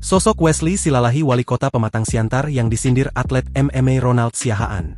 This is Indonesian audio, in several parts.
Sosok Wesley Silalahi wali kota Pematang Siantar yang disindir atlet MMA Ronald Siahaan.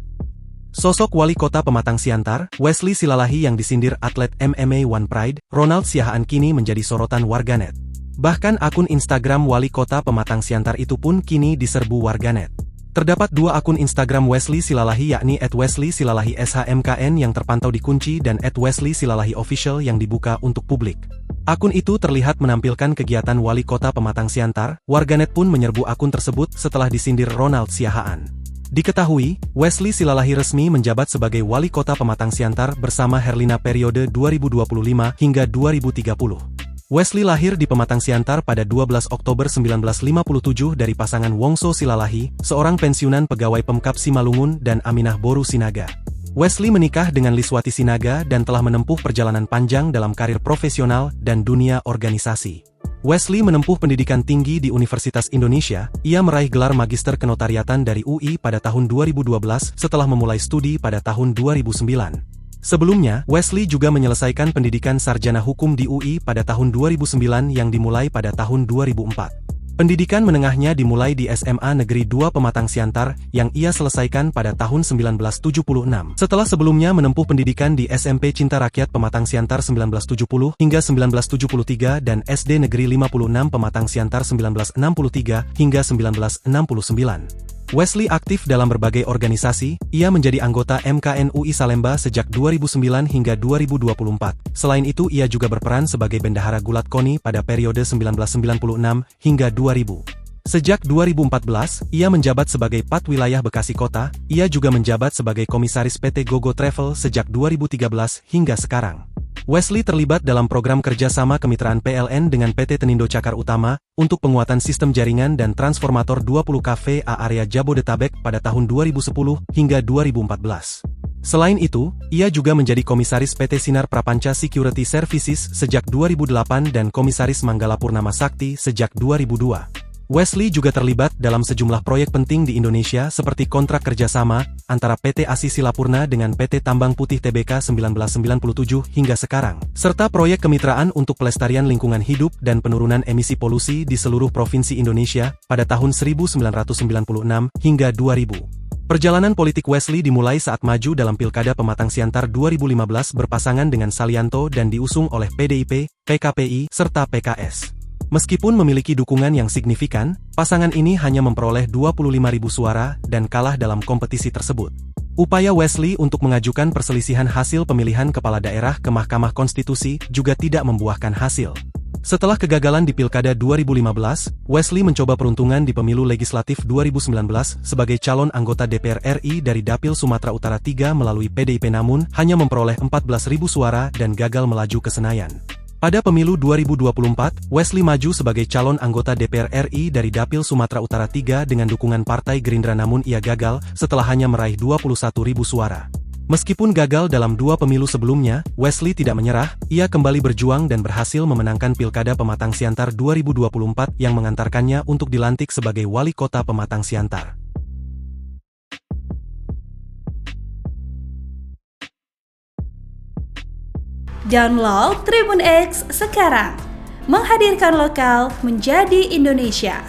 Sosok wali kota Pematang Siantar, Wesley Silalahi yang disindir atlet MMA One Pride, Ronald Siahaan kini menjadi sorotan warganet. Bahkan akun Instagram wali kota Pematang Siantar itu pun kini diserbu warganet. Terdapat dua akun Instagram Wesley Silalahi yakni @wesley_silalahi shmkn yang terpantau dikunci dan @wesley silalahi official yang dibuka untuk publik. Akun itu terlihat menampilkan kegiatan wali kota Pematang Siantar, warganet pun menyerbu akun tersebut setelah disindir Ronald Siahaan. Diketahui, Wesley Silalahi resmi menjabat sebagai wali kota Pematang Siantar bersama Herlina periode 2025 hingga 2030. Wesley lahir di Pematang Siantar pada 12 Oktober 1957 dari pasangan Wongso Silalahi, seorang pensiunan pegawai Pemkab Simalungun dan Aminah Boru Sinaga. Wesley menikah dengan Liswati Sinaga dan telah menempuh perjalanan panjang dalam karir profesional dan dunia organisasi. Wesley menempuh pendidikan tinggi di Universitas Indonesia, ia meraih gelar Magister Kenotariatan dari UI pada tahun 2012 setelah memulai studi pada tahun 2009. Sebelumnya, Wesley juga menyelesaikan pendidikan sarjana hukum di UI pada tahun 2009 yang dimulai pada tahun 2004. Pendidikan menengahnya dimulai di SMA Negeri 2 Pematang Siantar, yang ia selesaikan pada tahun 1976. Setelah sebelumnya menempuh pendidikan di SMP Cinta Rakyat Pematang Siantar 1970 hingga 1973 dan SD Negeri 56 Pematang Siantar 1963 hingga 1969. Wesley aktif dalam berbagai organisasi, ia menjadi anggota MKNUI Salemba sejak 2009 hingga 2024. Selain itu ia juga berperan sebagai bendahara Gulat KONI pada periode 1996 hingga 2000. Sejak 2014, ia menjabat sebagai Pat Wilayah Bekasi Kota, ia juga menjabat sebagai Komisaris PT Gogo Travel sejak 2013 hingga sekarang. Wesley terlibat dalam program kerjasama kemitraan PLN dengan PT Tenindo Cakar Utama, untuk penguatan sistem jaringan dan transformator 20 kV A area Jabodetabek pada tahun 2010 hingga 2014. Selain itu, ia juga menjadi Komisaris PT Sinar Prapanca Security Services sejak 2008 dan Komisaris Manggala Purnama Sakti sejak 2002. Wesley juga terlibat dalam sejumlah proyek penting di Indonesia seperti kontrak kerjasama antara PT ASI Silapurna dengan PT Tambang Putih Tbk 1997 hingga sekarang, serta proyek kemitraan untuk pelestarian lingkungan hidup dan penurunan emisi polusi di seluruh provinsi Indonesia pada tahun 1996 hingga 2000. Perjalanan politik Wesley dimulai saat maju dalam Pilkada Pematang Siantar 2015 berpasangan dengan Salianto dan diusung oleh PDIP, PKPI, serta PKS. Meskipun memiliki dukungan yang signifikan, pasangan ini hanya memperoleh 25.000 suara dan kalah dalam kompetisi tersebut. Upaya Wesley untuk mengajukan perselisihan hasil pemilihan kepala daerah ke Mahkamah Konstitusi juga tidak membuahkan hasil. Setelah kegagalan di Pilkada 2015, Wesley mencoba peruntungan di Pemilu Legislatif 2019 sebagai calon anggota DPR RI dari Dapil Sumatera Utara III melalui PDIP namun hanya memperoleh 14.000 suara dan gagal melaju ke Senayan. Pada pemilu 2024, Wesley maju sebagai calon anggota DPR RI dari Dapil Sumatera Utara III dengan dukungan Partai Gerindra namun ia gagal setelah hanya meraih 21.000 suara. Meskipun gagal dalam dua pemilu sebelumnya, Wesley tidak menyerah, ia kembali berjuang dan berhasil memenangkan Pilkada Pematang Siantar 2024 yang mengantarkannya untuk dilantik sebagai Wali Kota Pematang Siantar. Download Tribun X sekarang, menghadirkan lokal menjadi Indonesia.